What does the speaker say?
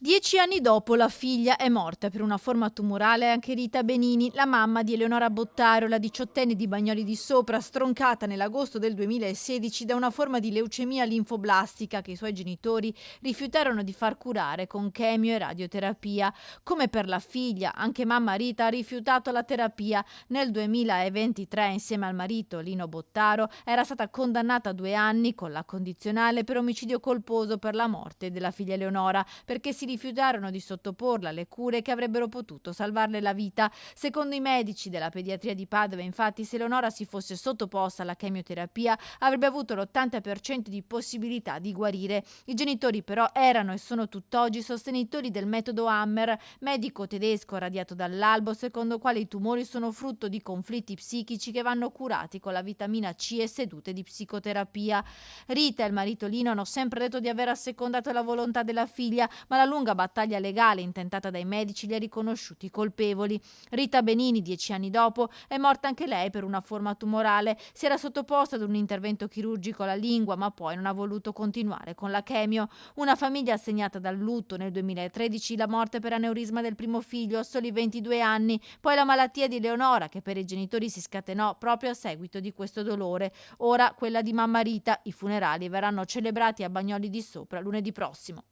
10 anni dopo la figlia è morta per una forma tumorale anche Rita Benini, la mamma di Eleonora Bottaro, la diciottenne di Bagnoli di Sopra, stroncata nell'agosto del 2016 da una forma di leucemia linfoblastica che i suoi genitori rifiutarono di far curare con chemio e radioterapia. Come per la figlia, anche mamma Rita ha rifiutato la terapia. Nel 2023, insieme al marito Lino Bottaro, era stata condannata a 2 anni con la condizionale per omicidio colposo per la morte della figlia Eleonora, perché si rifiutarono di sottoporla alle cure che avrebbero potuto salvarle la vita. Secondo i medici della pediatria di Padova, infatti, se Eleonora si fosse sottoposta alla chemioterapia avrebbe avuto l'80% di possibilità di guarire. I genitori però erano e sono tutt'oggi sostenitori del metodo Hammer, medico tedesco radiato dall'albo, secondo quale i tumori sono frutto di conflitti psichici che vanno curati con la vitamina C e sedute di psicoterapia. Rita e il marito Lino hanno sempre detto di aver assecondato la volontà della figlia, ma la lunga battaglia legale intentata dai medici li ha riconosciuti colpevoli. Rita Benini, 10 anni dopo, è morta anche lei per una forma tumorale. Si era sottoposta ad un intervento chirurgico alla lingua, ma poi non ha voluto continuare con la chemio. Una famiglia segnata dal lutto. Nel 2013 la morte per aneurisma del primo figlio a soli 22 anni, poi la malattia di Eleonora che per i genitori si scatenò proprio a seguito di questo dolore. Ora quella di mamma Rita. I funerali verranno celebrati a Bagnoli di Sopra lunedì prossimo.